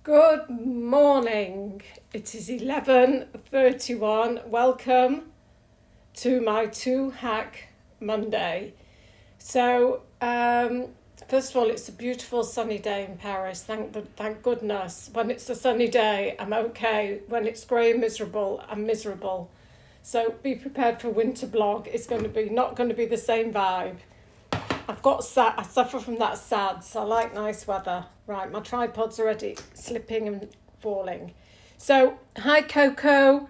Good morning. It is 11:31. Welcome to my 2-hack Monday. So, first of all, it's a beautiful sunny day in Paris. Thank goodness. When it's a sunny day, I'm okay. When it's grey and miserable, I'm miserable. So be prepared for winter blog. It's not going to be the same vibe. I suffer from that sad, so I like nice weather. Right, my tripod's already slipping and falling. So, hi Coco.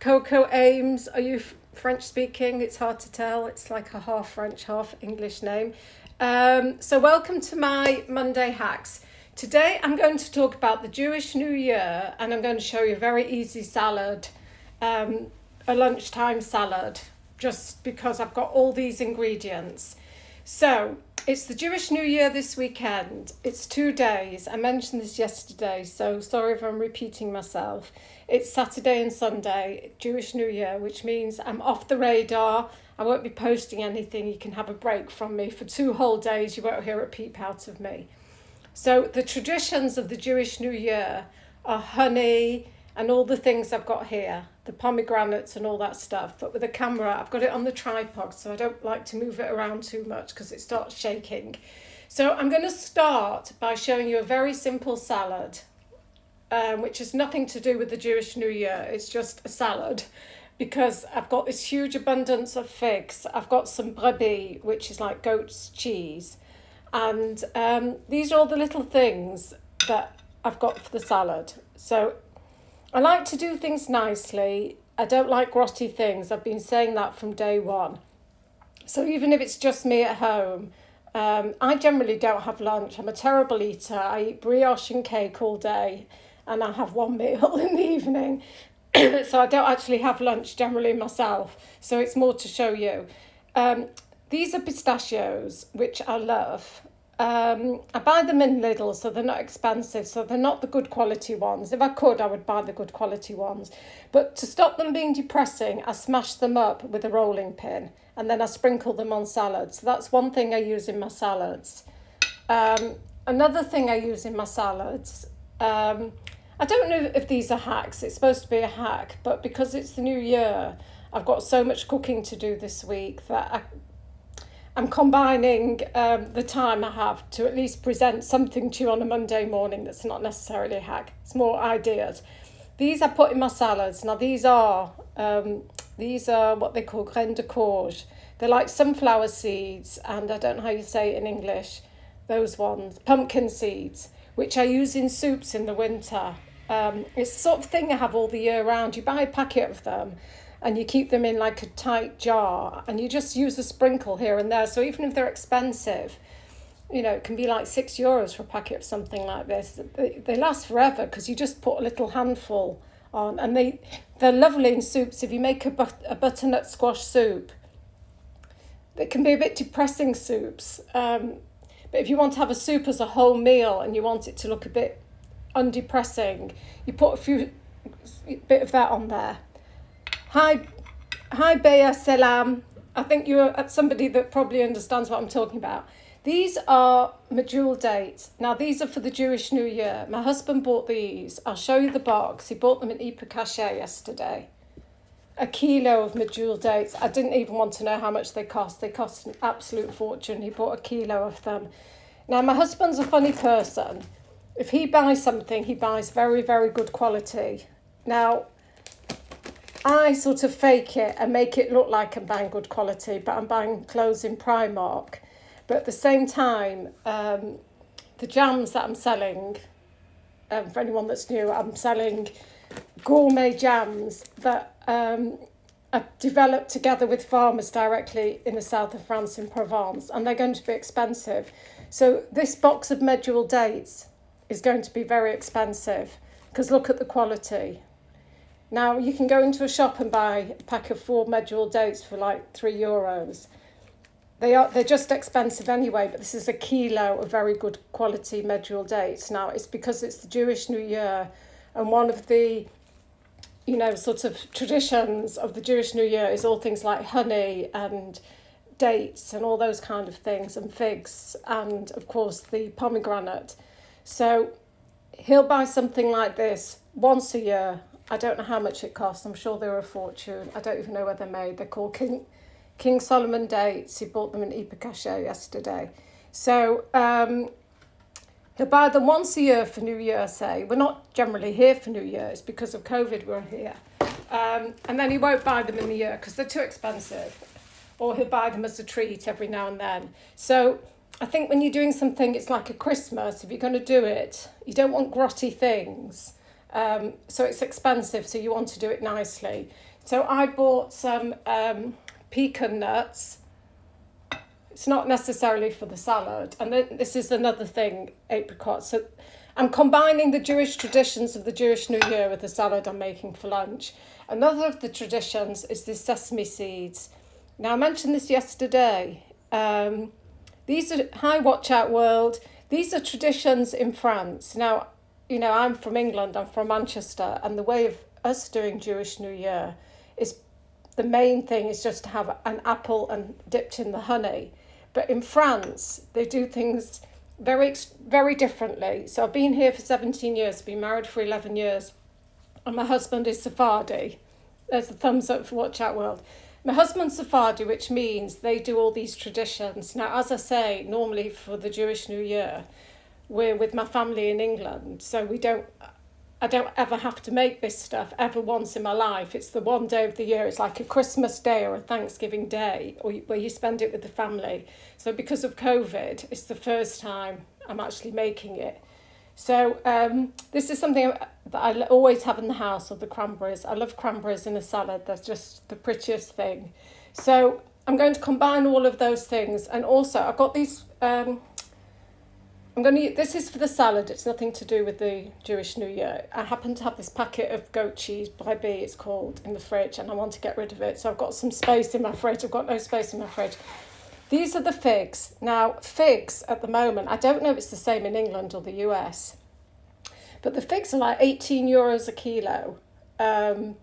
Coco Ames, are you French speaking? It's hard to tell. It's like a half French, half English name. So welcome to my Monday hacks. Today I'm going to talk about the Jewish New Year, and I'm going to show you a very easy salad, a lunchtime salad, just because I've got all these ingredients. So, it's the Jewish New Year this weekend. It's 2 days. I mentioned this yesterday, so sorry if I'm repeating myself. It's Saturday and Sunday, Jewish New Year, which means I'm off the radar. I won't be posting anything. You can have a break from me for 2 whole days. You won't hear a peep out of me. So, the traditions of the Jewish New Year are honey and all the things I've got here, the pomegranates and all that stuff. But with a camera, I've got it on the tripod, so I don't like to move it around too much because it starts shaking. So I'm going to start by showing you a very simple salad, which has nothing to do with the Jewish New Year. It's just a salad because I've got this huge abundance of figs. I've got some brebis, which is like goat's cheese. And these are all the little things that I've got for the salad. So I like to do things nicely. I don't like grotty things. I've been saying that from day one. So even if it's just me at home, I generally don't have lunch. I'm a terrible eater. I eat brioche and cake all day, and I have one meal in the evening. So I don't actually have lunch generally myself. So it's more to show you. These are pistachios, which I love. I buy them in Lidl, so they're not expensive, so they're not the good quality ones. If I could, I would buy the good quality ones. But to stop them being depressing, I smash them up with a rolling pin, and then I sprinkle them on salads. So that's one thing I use in my salads. Another thing I use in my salads, I don't know if these are hacks. It's supposed to be a hack, but because it's the new year, I've got so much cooking to do this week that I'm combining the time I have to at least present something to you on a Monday morning that's not necessarily a hack. It's more ideas. These I put in my salads. Now these are what they call graines de courge. They're like sunflower seeds, and I don't know how you say it in English, those ones, pumpkin seeds, which I use in soups in the winter. It's the sort of thing I have all the year round. You buy a packet of them, and you keep them in like a tight jar, and you just use a sprinkle here and there. So even if they're expensive, it can be like €6 for a packet of something like this. They last forever because you just put a little handful on, and they're lovely in soups. If you make a butternut squash soup, they can be a bit depressing soups. But if you want to have a soup as a whole meal and you want it to look a bit undepressing, you put a bit of that on there. Hi, Bea Selam. I think you're somebody that probably understands what I'm talking about. These are medjool dates. Now, these are for the Jewish New Year. My husband bought these. I'll show you the box. He bought them in Hyper Cacher yesterday. 1 kilo of medjool dates. I didn't even want to know how much they cost. They cost an absolute fortune. He bought 1 kilo of them. Now, my husband's a funny person. If he buys something, he buys very, very good quality. Now, I sort of fake it and make it look like I'm buying good quality, but I'm buying clothes in Primark. But at the same time, the jams that I'm selling, for anyone that's new, I'm selling gourmet jams that I've developed together with farmers directly in the south of France in Provence, and they're going to be expensive. So this box of medjool dates is going to be very expensive because look at the quality. Now, you can go into a shop and buy a pack of 4 medjool dates for like €3. They're just expensive anyway, but this is 1 kilo of very good quality medjool dates. Now, it's because it's the Jewish New Year, and one of the, sort of traditions of the Jewish New Year is all things like honey and dates and all those kind of things, and figs, and of course the pomegranate. So he'll buy something like this once a year. I don't know how much it costs. I'm sure they're a fortune. I don't even know where they're made. They're called King Solomon dates. He bought them in Ypres yesterday. So he'll buy them once a year for New Year, say. We're not generally here for New Year. It's because of COVID we're here. And then he won't buy them in the year because they're too expensive. Or he'll buy them as a treat every now and then. So I think when you're doing something, it's like a Christmas. If you're going to do it, you don't want grotty things. So it's expensive, so you want to do it nicely. So I bought some pecan nuts. It's not necessarily for the salad. And then this is another thing, apricots. So I'm combining the Jewish traditions of the Jewish New Year with the salad I'm making for lunch. Another of the traditions is the sesame seeds. Now, I mentioned this yesterday. These are, hi, Watch Out World. These are traditions in France. Now, you know, I'm from England, I'm from Manchester, and the way of us doing Jewish New Year is the main thing is just to have an apple and dipped in the honey. But in France, they do things very, very differently. So I've been here for 17 years, been married for 11 years, and my husband is Sephardi. There's a thumbs up for Watch Out World. My husband's Sephardi, which means they do all these traditions. Now, as I say, normally for the Jewish New Year, we're with my family in England, so I don't ever have to make this stuff ever once in my life. It's the one day of the year. It's like a Christmas day or a Thanksgiving day where you spend it with the family. So because of COVID, it's the first time I'm actually making it. So this is something that I always have in the house, or the cranberries. I love cranberries in a salad. They're just the prettiest thing. So I'm going to combine all of those things. And also I've got these... this is for the salad. It's nothing to do with the Jewish New Year. I happen to have this packet of goat cheese, Brebis it's called, in the fridge, and I want to get rid of it. So I've got some space in my fridge. I've got no space in my fridge. These are the figs. Now, figs at the moment, I don't know if it's the same in England or the US, but the figs are like €18 a kilo. And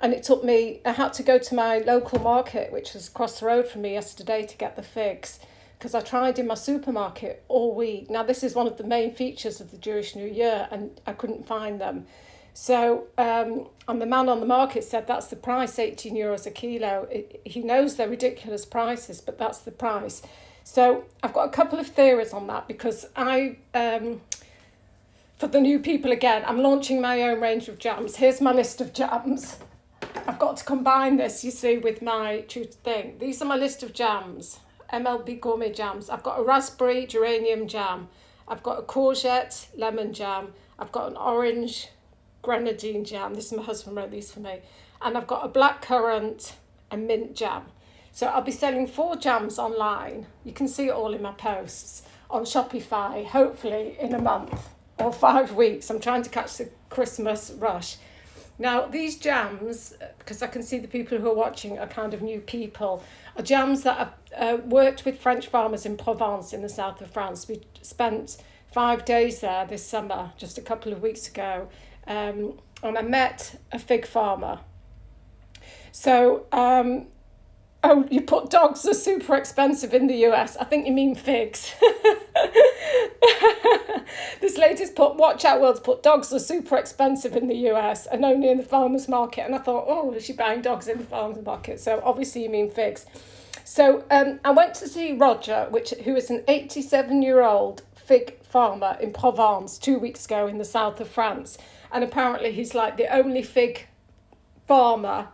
it took me, I had to go to my local market, which was across the road from me yesterday, to get the figs, because I tried in my supermarket all week. Now, this is one of the main features of the Jewish New Year, and I couldn't find them. So, and the man on the market said that's the price, €18 a kilo. He knows they're ridiculous prices, but that's the price. So I've got a couple of theories on that, because for the new people again, I'm launching my own range of jams. Here's my list of jams. I've got to combine this, you see, with my truth thing. These are my list of jams. MLB gourmet jams. I've got a raspberry geranium jam. I've got a courgette lemon jam. I've got an orange grenadine jam. This is my husband wrote these for me. And I've got a black currant and mint jam. So I'll be selling 4 jams online. You can see it all in my posts on Shopify, hopefully in a month or 5 weeks. I'm trying to catch the Christmas rush. Now, these jams, because I can see the people who are watching are kind of new people, are jams that I've worked with French farmers in Provence in the south of France. We spent 5 days there this summer, just a couple of weeks ago, and I met a fig farmer. So, oh, you put dogs are super expensive in the US. I think you mean figs. This lady's put, Watch Out World's put, dogs are super expensive in the US and only in the farmer's market. And I thought, oh, is she buying dogs in the farmer's market? So obviously you mean figs. So I went to see Roger, who is an 87-year-old fig farmer in Provence 2 weeks ago in the south of France. And apparently he's like the only fig farmer.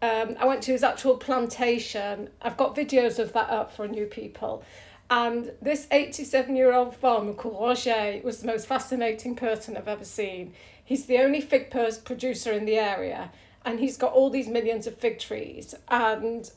I went to his actual plantation. I've got videos of that up for new people. And this 87-year-old farmer called Roger was the most fascinating person I've ever seen. He's the only fig producer in the area, and he's got all these millions of fig trees. And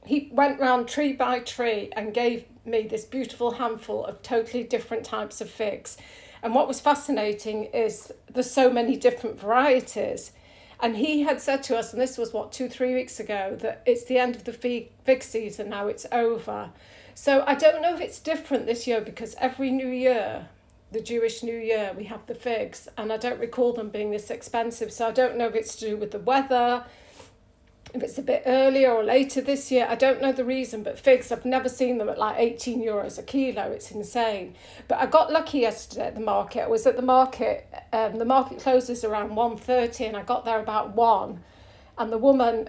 he went round tree by tree and gave me this beautiful handful of totally different types of figs. And what was fascinating is there's so many different varieties. And he had said to us, and this was 2-3 weeks ago, that it's the end of the fig season now, it's over. So I don't know if it's different this year, because every New Year, the Jewish New Year, we have the figs, and I don't recall them being this expensive. So I don't know if it's to do with the weather. if it's a bit earlier or later this year, I don't know the reason, but figs, I've never seen them at like 18 euros a kilo. It's insane. But I got lucky yesterday at the market. I was at the market closes around 1:30 and I got there about 1. And the woman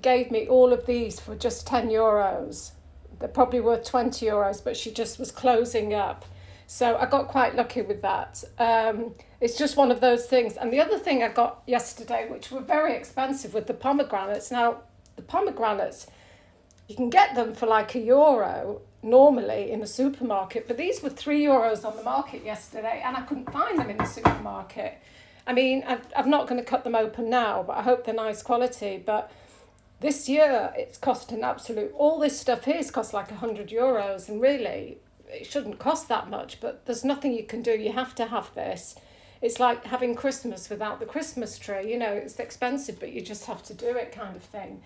gave me all of these for just 10 euros. They're probably worth 20 euros, but she just was closing up. So I got quite lucky with that. It's just one of those things. And the other thing I got yesterday, which were very expensive, with the pomegranates. Now, the pomegranates, you can get them for like €1 normally in the supermarket, but these were €3 on the market yesterday, and I couldn't find them in the supermarket. I mean, I'm not going to cut them open now, but I hope they're nice quality. But this year, it's cost an absolute... All this stuff here has cost like €100, and really... it shouldn't cost that much, but there's nothing you can do. You have to have this. It's like having Christmas without the Christmas tree. You know, it's expensive, but you just have to do it, kind of thing.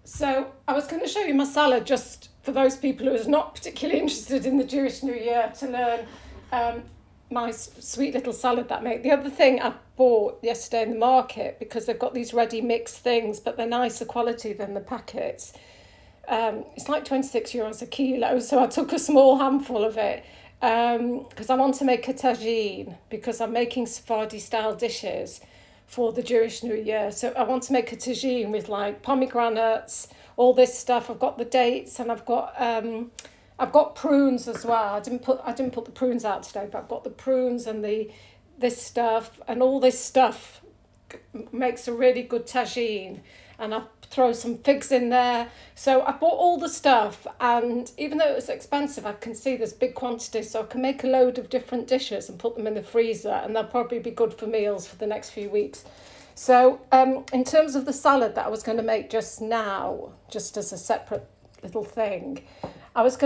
So I was going to show you my salad, just for those people who are not particularly interested in the Jewish New Year, to learn my sweet little salad that I make. The other thing I bought yesterday in the market, because they've got these ready mixed things, but they're nicer quality than the packets. It's like 26 euros a kilo, so I took a small handful of it because I want to make a tagine, because I'm making Sephardi style dishes for the Jewish New Year. So I want to make a tagine with like pomegranates, all this stuff. I've got the dates, and I've got prunes as well. I didn't put the prunes out today, but I've got the prunes and this stuff, and all this stuff makes a really good tagine. And I throw some figs in there. So I bought all the stuff, and even though it was expensive, I can see there's big quantities, so I can make a load of different dishes and put them in the freezer, and they'll probably be good for meals for the next few weeks. So in terms of the salad that I was going to make just now, just as a separate little thing, I'm just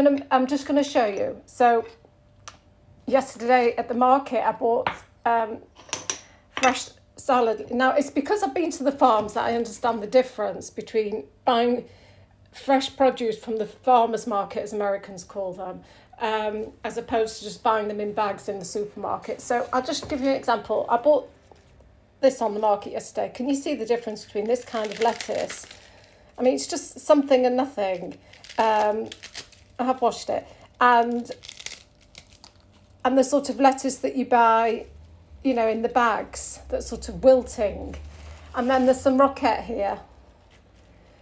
going to show you. So yesterday at the market, I bought fresh salad. Now, it's because I've been to the farms that I understand the difference between buying fresh produce from the farmers market, as Americans call them, as opposed to just buying them in bags in the supermarket. So I'll just give you an example. I bought this on the market yesterday. Can you see the difference between this kind of lettuce? I mean, it's just something and nothing. I have washed it. And the sort of lettuce that you buy, you know, in the bags, that's sort of wilting. And then there's some roquette here.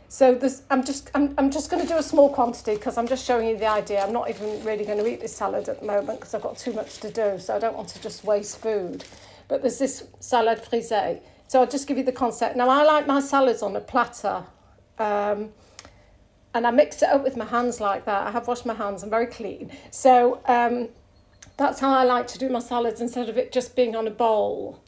So I'm just going to do a small quantity, because I'm just showing you the idea. I'm not even really going to eat this salad at the moment, because I've got too much to do, so I don't want to just waste food. But there's this salad frisée. So I'll just give you the concept. Now, I like my salads on a platter, and I mix it up with my hands like that. I have washed my hands, I'm very clean. So that's how I like to do my salads, instead of it just being on a bowl.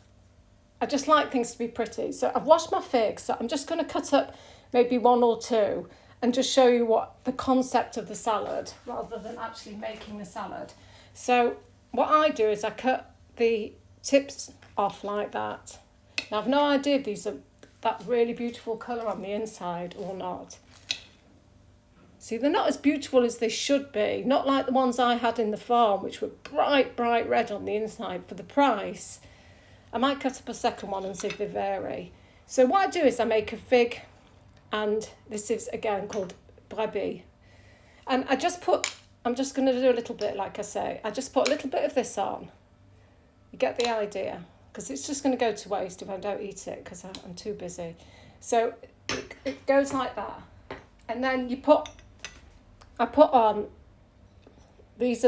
I just like things to be pretty. So I've washed my figs, so I'm just going to cut up maybe one or two and just show you what the concept of the salad, rather than actually making the salad. So what I do is I cut the tips off like that. Now, I've no idea if these are that really beautiful colour on the inside or not. See, they're not as beautiful as they should be. Not like the ones I had in the farm, which were bright red on the inside. For the price, I might cut up a second one and see if they vary. So what I do is I make a fig, and this is again called brebis. And I'm just going to do a little bit, like I say. I just put a little bit of this on. You get the idea, because it's just going to go to waste if I don't eat it, because I'm too busy. So it goes like that. And then I put on, these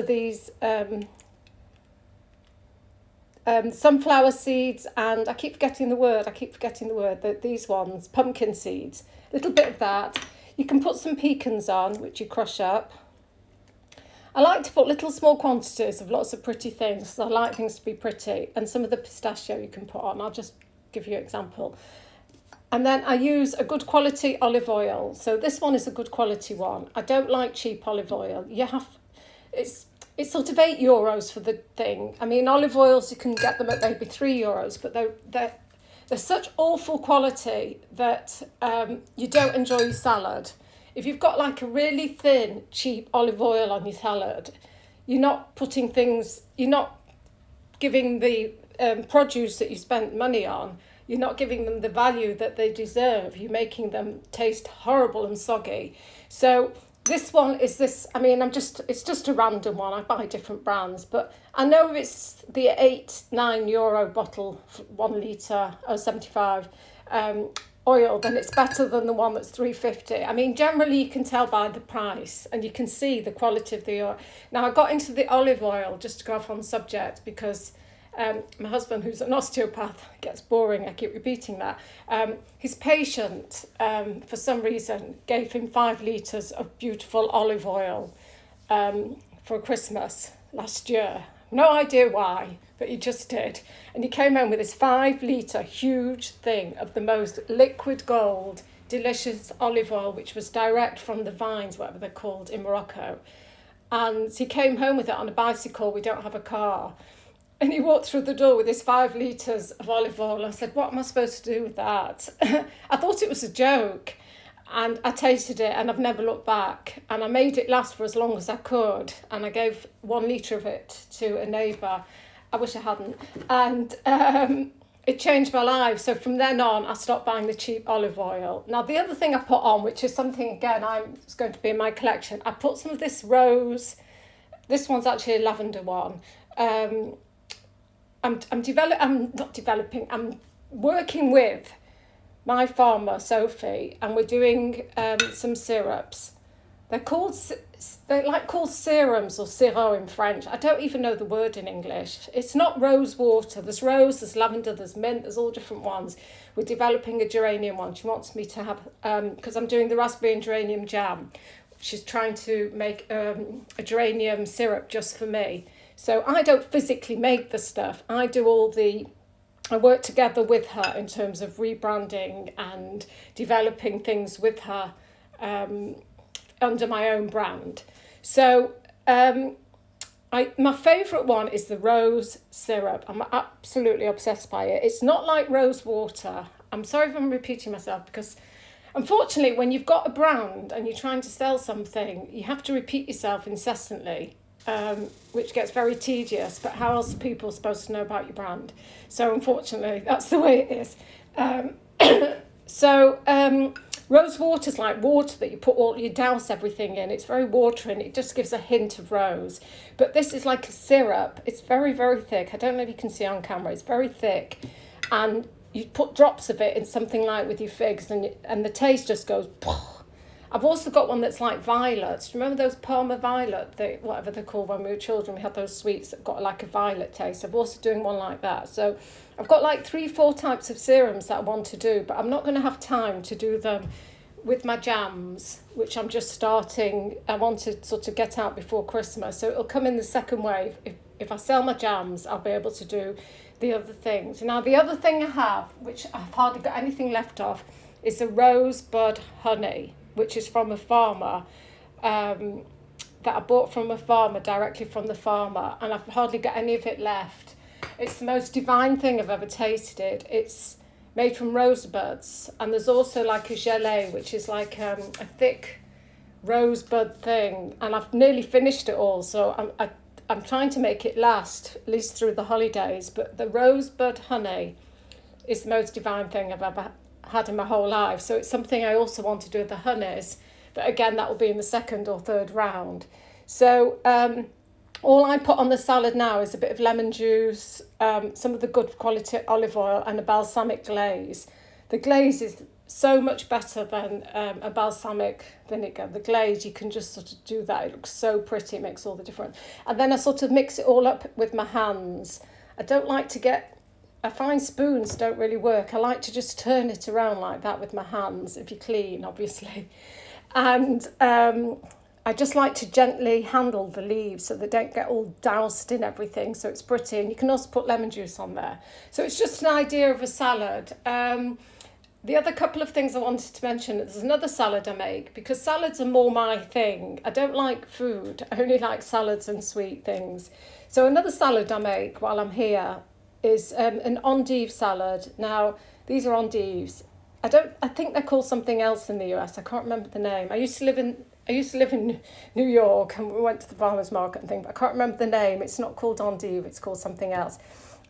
sunflower seeds, and I keep forgetting the word, these ones, pumpkin seeds, a little bit of that. You can put some pecans on, which you crush up. I like to put little small quantities of lots of pretty things, so I like things to be pretty, and some of the pistachio you can put on. I'll just give you an example. And then I use a good quality olive oil. So this one is a good quality one. I don't like cheap olive oil. It's sort of €8 for the thing. I mean, olive oils, you can get them at maybe €3, but they're such awful quality that you don't enjoy your salad. If you've got like a really thin, cheap olive oil on your salad, you're not giving the produce that you spent money on, you're not giving them the value that they deserve. You're making them taste horrible and soggy. So this one is this, I mean, it's just a random one. I buy different brands, but I know it's the €8-9 bottle, 1 litre, 75 oil, then it's better than the one that's £3.50. I mean, generally you can tell by the price and you can see the quality of the oil. Now, I got into the olive oil, just to go off on the subject, because my husband, who's an osteopath, gets boring, I keep repeating that. His patient, for some reason, gave him 5 litres of beautiful olive oil for Christmas last year. No idea why, but he just did. And he came home with this 5 litre huge thing of the most liquid gold, delicious olive oil, which was direct from the vines, whatever they're called, in Morocco. And he came home with it on a bicycle. We don't have a car. And he walked through the door with his 5 litres of olive oil. I said, what am I supposed to do with that? I thought it was a joke. And I tasted it and I've never looked back. And I made it last for as long as I could. And I gave 1 litre of it to a neighbour. I wish I hadn't. And it changed my life. So from then on, I stopped buying the cheap olive oil. Now, the other thing I put on, which is something, again, it's going to be in my collection, I put some of this rose. This one's actually a lavender one. I'm working with my farmer, Sophie, and we're doing some syrups. They're called serums or sirop in French. I don't even know the word in English. It's not rose water. There's rose, there's lavender, there's mint, there's all different ones. We're developing a geranium one. She wants me to have, because I'm doing the raspberry and geranium jam. She's trying to make a geranium syrup just for me. So I don't physically make the stuff. I work together with her in terms of rebranding and developing things with her under my own brand. So my favourite one is the rose syrup. I'm absolutely obsessed by it. It's not like rose water. I'm sorry if I'm repeating myself, because unfortunately when you've got a brand and you're trying to sell something, you have to repeat yourself incessantly. Which gets very tedious, but how else are people supposed to know about your brand? So unfortunately, that's the way it is. Rose water is like water that you douse everything in. It's very watery and it just gives a hint of rose. But this is like a syrup. It's very, very thick. I don't know if you can see on camera. It's very thick. And you put drops of it in something like with your figs and the taste just goes... I've also got one that's like violets. Do you remember those Parma violet, whatever they're called when we were children? We had those sweets that got like a violet taste. I'm also doing one like that. So I've got like 3-4 types of serums that I want to do, but I'm not going to have time to do them with my jams, which I'm just starting. I want to sort of get out before Christmas. So it'll come in the second wave. If I sell my jams, I'll be able to do the other things. Now, the other thing I have, which I've hardly got anything left of, is a rosebud honey, which is from a farmer, that I bought from a farmer, directly from the farmer, and I've hardly got any of it left. It's the most divine thing I've ever tasted. It's made from rosebuds, and there's also like a gelée, which is like a thick rosebud thing, and I've nearly finished it all, so I'm trying to make it last, at least through the holidays, but the rosebud honey is the most divine thing I've ever had in my whole life. So it's something I also want to do with the honeys, but again that will be in the second or third round. So all I put on the salad now is a bit of lemon juice, some of the good quality olive oil, and a balsamic glaze. The glaze is so much better than a balsamic vinegar. The glaze, you can just sort of do that. It looks so pretty, it makes all the difference. And then I sort of mix it all up with my hands. I find spoons don't really work. I like to just turn it around like that with my hands, if you're clean, obviously. And I just like to gently handle the leaves so they don't get all doused in everything, so it's pretty. And you can also put lemon juice on there. So it's just an idea of a salad. The other couple of things I wanted to mention, there's another salad I make, because salads are more my thing. I don't like food. I only like salads and sweet things. So another salad I make while I'm here is an endive salad. Now, these are endives. I think they're called something else in the US. I can't remember the name. I used to live in New York, and we went to the farmer's market and things, but I can't remember the name. It's not called endive, it's called something else.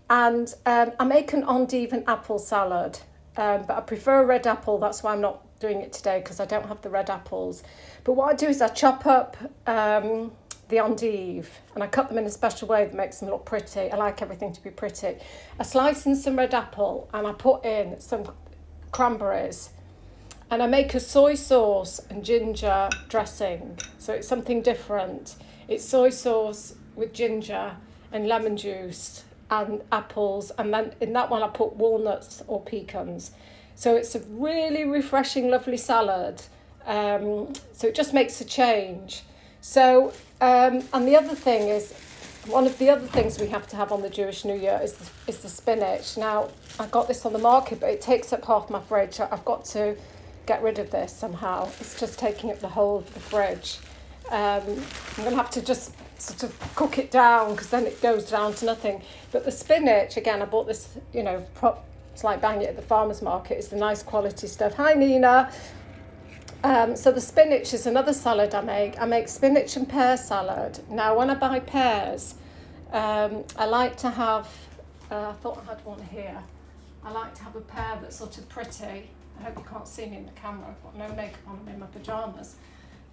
And I make an endive and apple salad, but I prefer a red apple. That's why I'm not doing it today, because I don't have the red apples. But what I do is I chop up the endive and I cut them in a special way that makes them look pretty. I like everything to be pretty. I slice in some red apple and I put in some cranberries, and I make a soy sauce and ginger dressing. So it's something different. It's soy sauce with ginger and lemon juice and apples, and then in that one I put walnuts or pecans. So it's a really refreshing, lovely salad. So it just makes a change. So, and the other thing is, one of the other things we have to have on the Jewish New Year is the spinach. Now, I got this on the market, but it takes up half my fridge. So I've got to get rid of this somehow. It's just taking up the whole of the fridge. I'm going to have to just sort of cook it down, because then it goes down to nothing. But the spinach, again, I bought this, it's like buying it at the farmer's market. It's the nice quality stuff. Hi, Nina. So the spinach is another salad I make. I make spinach and pear salad. Now, when I buy pears, I like to have, I thought I had one here. I like to have a pear that's sort of pretty. I hope you can't see me in the camera. I've got no makeup on, I'm in my pyjamas.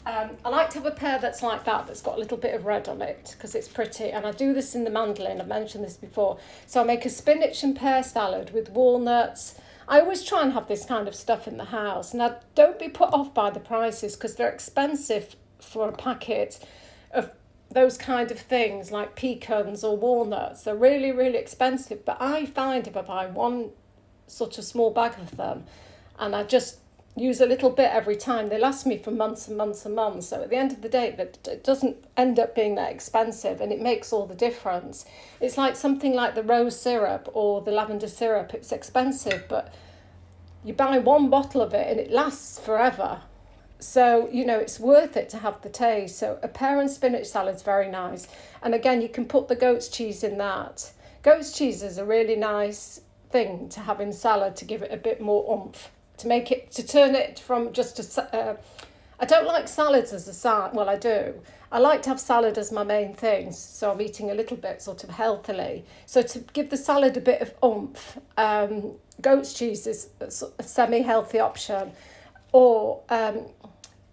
I like to have a pear that's like that, that's got a little bit of red on it, because it's pretty. And I do this in the mandolin, I've mentioned this before. So I make a spinach and pear salad with walnuts. I always try and have this kind of stuff in the house. Now, don't be put off by the prices, because they're expensive for a packet of those kind of things, like pecans or walnuts. They're really, really expensive. But I find if I buy one sort of small bag of them, and I just use a little bit every time, they last me for months and months and months. So at the end of the day, it doesn't end up being that expensive, and it makes all the difference. It's like something like the rose syrup or the lavender syrup. It's expensive, but you buy one bottle of it and it lasts forever. So, it's worth it to have the taste. So a pear and spinach salad's very nice. And again, you can put the goat's cheese in that. Goat's cheese is a really nice thing to have in salad to give it a bit more oomph. To turn it from just I don't like salads as a salad. Well, I do. I like to have salad as my main thing, so I'm eating a little bit sort of healthily. So to give the salad a bit of oomph, goat's cheese is a semi-healthy option. Or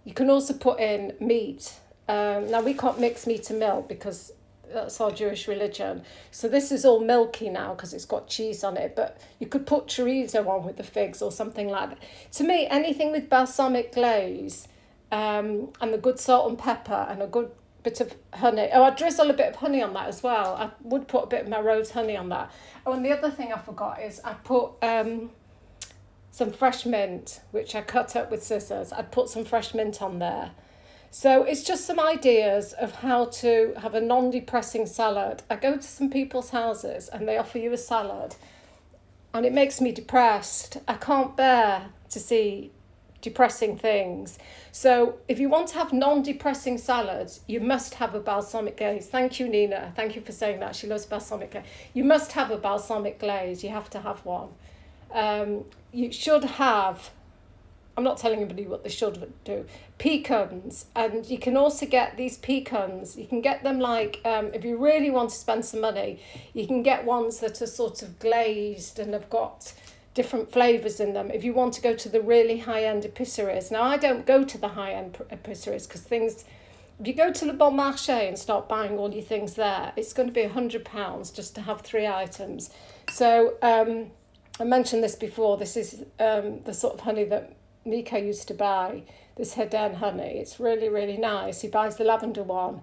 you can also put in meat. Now, we can't mix meat and milk because that's our Jewish religion. So this is all milky now because it's got cheese on it. But you could put chorizo on with the figs or something like that. To me, anything with balsamic glaze and the good salt and pepper and a good bit of honey. Oh, I drizzle a bit of honey on that as well. I would put a bit of my rose honey on that. Oh, and the other thing I forgot is I put some fresh mint, which I cut up with scissors. I'd put some fresh mint on there. So it's just some ideas of how to have a non-depressing salad. I go to some people's houses and they offer you a salad and it makes me depressed. I can't bear to see depressing things. So if you want to have non-depressing salads, you must have a balsamic glaze. Thank you, Nina. Thank you for saying that. She loves balsamic glaze. You must have a balsamic glaze. You have to have one. You should have, I'm not telling anybody what they should do, pecans. And you can also get these pecans. You can get them like, if you really want to spend some money, you can get ones that are sort of glazed and have got different flavours in them. If you want to go to the really high-end épiceries. Now, I don't go to the high-end épiceries because things, if you go to Le Bon Marché and start buying all your things there, it's going to be £100 just to have 3 items. So I mentioned this before. This is the sort of honey that Nico used to buy, this Heden honey. It's really, really nice. He buys the lavender one.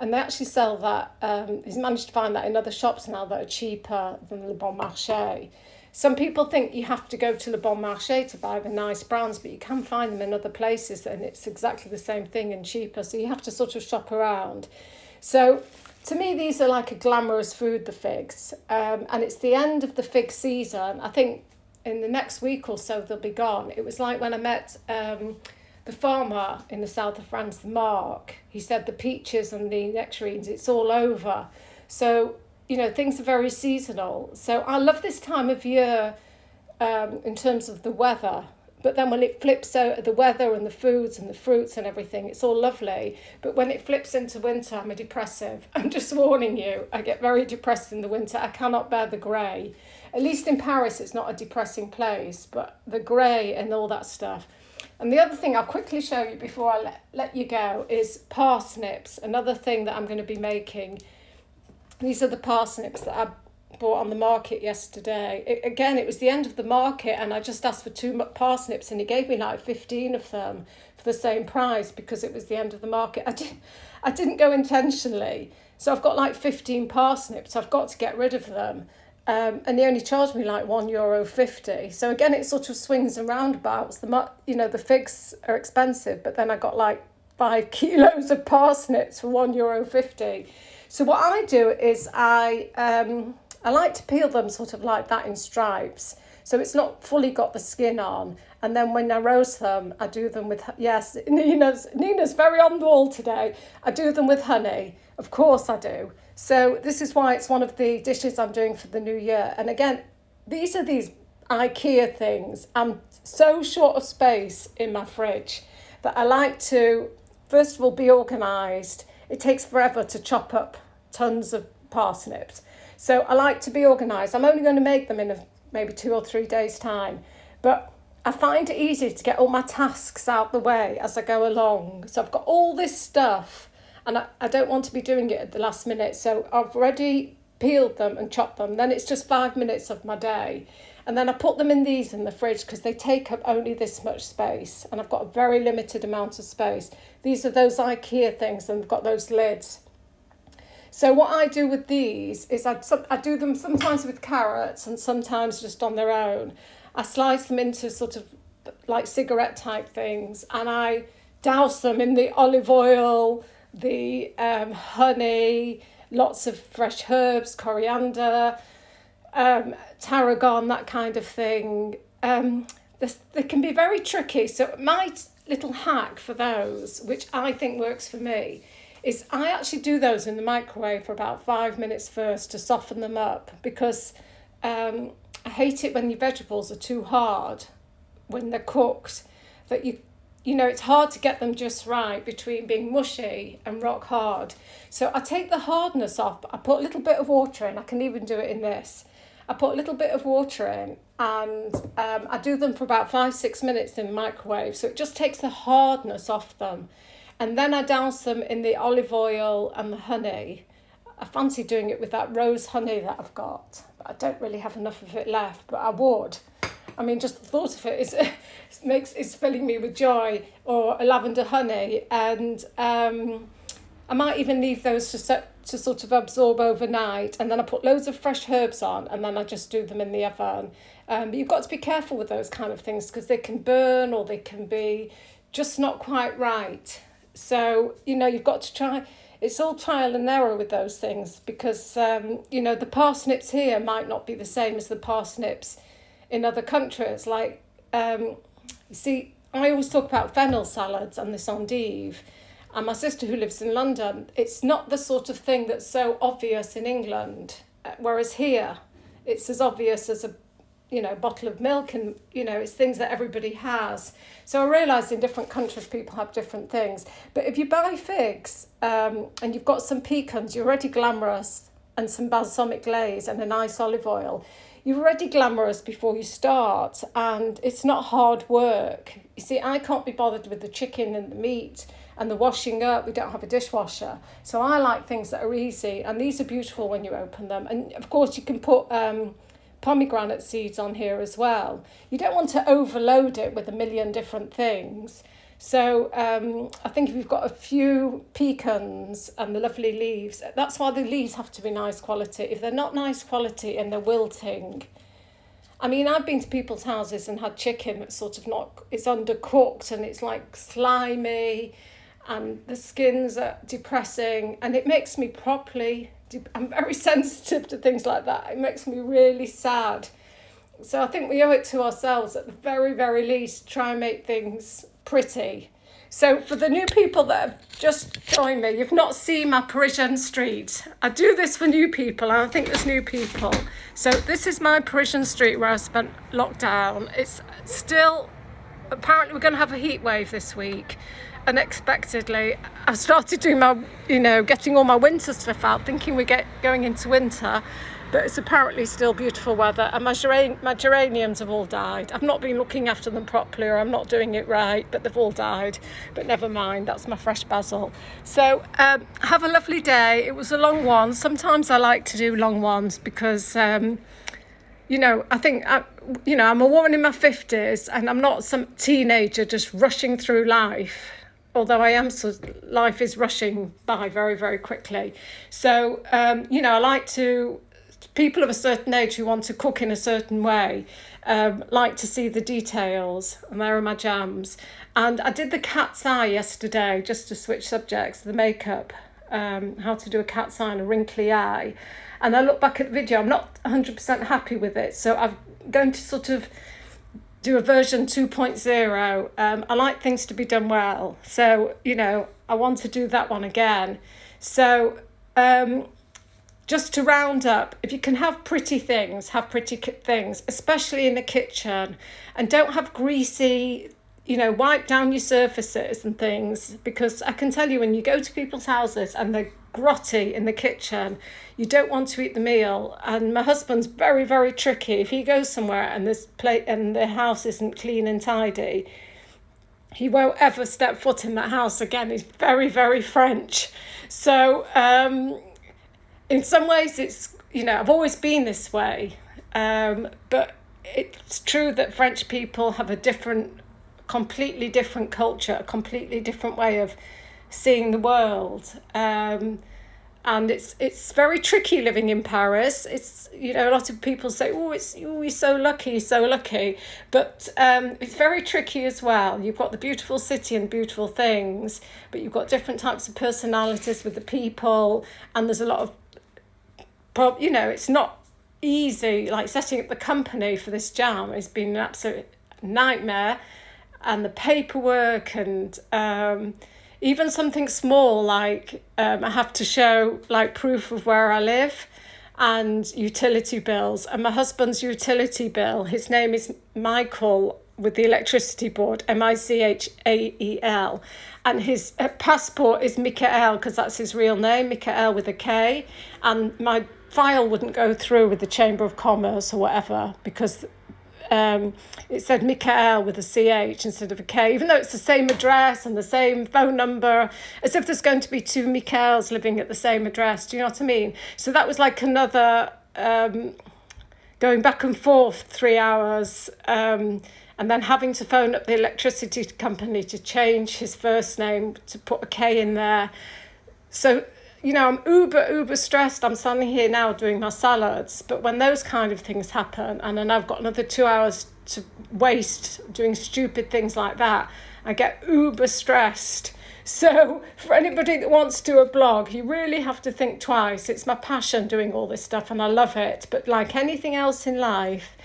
And they actually sell that. He's managed to find that in other shops now that are cheaper than Le Bon Marché. Some people think you have to go to Le Bon Marché to buy the nice brands, but you can find them in other places and it's exactly the same thing and cheaper. So you have to sort of shop around. So to me, these are like a glamorous food, the figs. And it's the end of the fig season. I think in the next week or so, they'll be gone. It was like when I met the farmer in the south of France, Mark. He said the peaches and the nectarines, it's all over. So, things are very seasonal. So I love this time of year in terms of the weather. But then when it flips out, the weather and the foods and the fruits and everything, it's all lovely. But when it flips into winter, I'm a depressive. I'm just warning you, I get very depressed in the winter. I cannot bear the grey. At least in Paris, it's not a depressing place, but the grey and all that stuff. And the other thing I'll quickly show you before I let you go is parsnips, another thing that I'm going to be making. These are the parsnips that I bought on the market yesterday. It was the end of the market and I just asked for 2 parsnips and he gave me like 15 of them for the same price because it was the end of the market. I didn't go intentionally. So I've got like 15 parsnips. I've got to get rid of them. And he only charged me like €1.50. So again, it sort of swings and roundabouts. The figs are expensive, but then I got like 5 kilos of parsnips for €1.50. So what I do is I like to peel them sort of like that in stripes. So it's not fully got the skin on. And then when I roast them, I do them with, yes, Nina's very on the wall today. I do them with honey. Of course I do. So this is why it's one of the dishes I'm doing for the new year. And again, these are these IKEA things. I'm so short of space in my fridge that I like to, first of all, be organised. It takes forever to chop up tons of parsnips. So I like to be organised. I'm only going to make them in maybe 2 or 3 days' time. But I find it easy to get all my tasks out the way as I go along. So I've got all this stuff and I don't want to be doing it at the last minute. So I've already peeled them and chopped them. Then it's just 5 minutes of my day. And then I put them in these in the fridge because they take up only this much space. And I've got a very limited amount of space. These are those IKEA things and they've got those lids. So what I do with these is I do them sometimes with carrots and sometimes just on their own. I slice them into sort of like cigarette type things and I douse them in the olive oil, the honey, lots of fresh herbs, coriander, tarragon, that kind of thing. They can be very tricky. So my little hack for those, which I think works for me, is I actually do those in the microwave for about 5 minutes first to soften them up because I hate it when your vegetables are too hard when they're cooked, that it's hard to get them just right between being mushy and rock hard. So I take the hardness off, I put a little bit of water in, I can even do it in this. I put a little bit of water in and I do them for about 5-6 minutes in the microwave. So it just takes the hardness off them. And then I douse them in the olive oil and the honey. I fancy doing it with that rose honey that I've got. But I don't really have enough of it left, but I would. I mean, just the thought of it is filling me with joy. Or a lavender honey. And I might even leave those to sort of absorb overnight. And then I put loads of fresh herbs on and then I just do them in the oven. But you've got to be careful with those kind of things because they can burn or they can be just not quite right. So, you've got to try, it's all trial and error with those things because, the parsnips here might not be the same as the parsnips in other countries. Like, you see, I always talk about fennel salads and this endive. And my sister who lives in London, it's not the sort of thing that's so obvious in England. Whereas here, it's as obvious as a bottle of milk and, it's things that everybody has. So I realise in different countries people have different things. But if you buy figs and you've got some pecans, you're already glamorous, and some balsamic glaze and a nice olive oil, you're already glamorous before you start and it's not hard work. You see, I can't be bothered with the chicken and the meat and the washing up. We don't have a dishwasher. So I like things that are easy and these are beautiful when you open them. And of course you can put pomegranate seeds on here as well. You don't want to overload it with a million different things. So I think if you've got a few pecans and the lovely leaves, that's why the leaves have to be nice quality. If they're not nice quality and they're wilting, I mean, I've been to people's houses and had chicken that's sort of it's undercooked and it's like slimy and the skins are depressing and it makes me I'm very sensitive to things like that. It makes me really sad. So I think we owe it to ourselves at the very, very least, try and make things pretty. So for the new people that have just joined me, you've not seen my Parisian street. I do this for new people and I think there's new people. So this is my Parisian street where I spent lockdown. It's still apparently we're going to have a heat wave this week. Unexpectedly, I've started doing my, getting all my winter stuff out, thinking we're going into winter, but it's apparently still beautiful weather, and my geraniums have all died. I've not been looking after them properly, or I'm not doing it right, but they've all died. But never mind, that's my fresh basil. So have a lovely day. It was a long one. Sometimes I like to do long ones because I think, I'm a woman in my 50s, and I'm not some teenager just rushing through life, although I am, so life is rushing by very, very quickly. So, I like to, people of a certain age who want to cook in a certain way, like to see the details, and there are my jams. And I did the cat's eye yesterday, just to switch subjects, the makeup, how to do a cat's eye and a wrinkly eye. And I look back at the video, I'm not 100% happy with it. So I'm going to sort of do a version 2.0. I like things to be done well. So, I want to do that one again. So just to round up, if you can have pretty things, especially in the kitchen. And don't have greasy, wipe down your surfaces and things, because I can tell you, when you go to people's houses and they're grotty in the kitchen, you don't want to eat the meal. And my husband's very, very tricky. If he goes somewhere and this plate and the house isn't clean and tidy, he won't ever step foot in that house again. He's very, very French. So in some ways it's, I've always been this way, but it's true that French people have completely different culture, a completely different way of seeing the world, and it's very tricky living in Paris. It's, a lot of people say, you're so lucky, but it's very tricky as well. You've got the beautiful city and beautiful things, but you've got different types of personalities with the people, and there's a lot of it's not easy. Like setting up the company for this jam has been an absolute nightmare, and the paperwork, and even something small like I have to show like proof of where I live and utility bills. And my husband's utility bill, his name is Michael with the electricity board, Michael, and his passport is Michael, because that's his real name, Michael with a K, and my file wouldn't go through with the Chamber of Commerce or whatever, because it said Michael with a CH instead of a K, even though it's the same address and the same phone number, as if there's going to be two Michaels living at the same address. Do you know what I mean? So that was like another going back and forth 3 hours, and then having to phone up the electricity company to change his first name, to put a K in there. So, I'm uber stressed. I'm standing here now doing my salads. But when those kind of things happen, and then I've got another 2 hours to waste doing stupid things like that, I get uber stressed. So for anybody that wants to do a blog, you really have to think twice. It's my passion doing all this stuff, and I love it. But like anything else in life,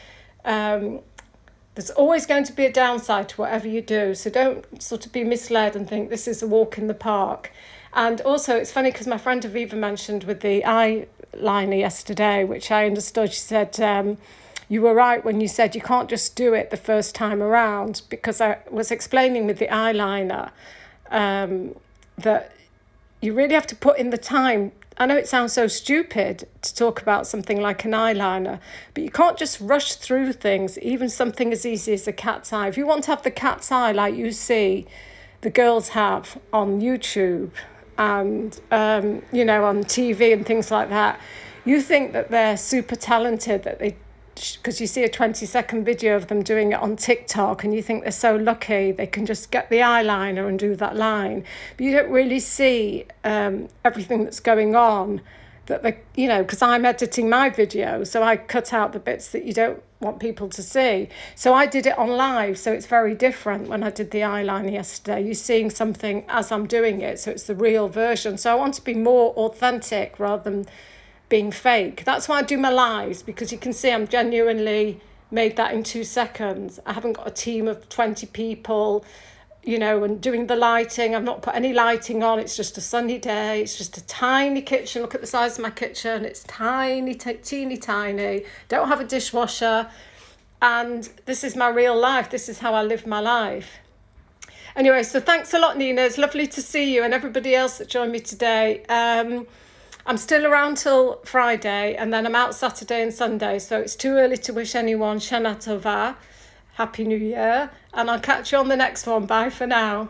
there's always going to be a downside to whatever you do. So don't sort of be misled and think this is a walk in the park. And also, it's funny because my friend Aviva mentioned with the eyeliner yesterday, which I understood. She said, you were right when you said you can't just do it the first time around, because I was explaining with the eyeliner that you really have to put in the time. I know it sounds so stupid to talk about something like an eyeliner, but you can't just rush through things, even something as easy as a cat's eye. If you want to have the cat's eye like you see the girls have on YouTube and, on TV and things like that, you think that they're super talented, because you see a 20-second video of them doing it on TikTok and you think they're so lucky they can just get the eyeliner and do that line. But you don't really see everything that's going on, that because I'm editing my video, so I cut out the bits that you don't want people to see. So I did it on live, so it's very different when I did the eyeliner yesterday. You're seeing something as I'm doing it, so it's the real version. So I want to be more authentic rather than being fake. That's why I do my lives, because you can see I'm genuinely made that in 2 seconds. I haven't got a team of 20 people, and doing the lighting. I've not put any lighting on. It's just a sunny day. It's just a tiny kitchen. Look at the size of my kitchen. It's tiny, teeny tiny. Don't have a dishwasher. and this is my real life. This is how I live my life. Anyway, so thanks a lot, Nina. It's lovely to see you and everybody else that joined me today. I'm still around till Friday, and then I'm out Saturday and Sunday, so it's too early to wish anyone Shana Tova, Happy New Year, and I'll catch you on the next one. Bye for now.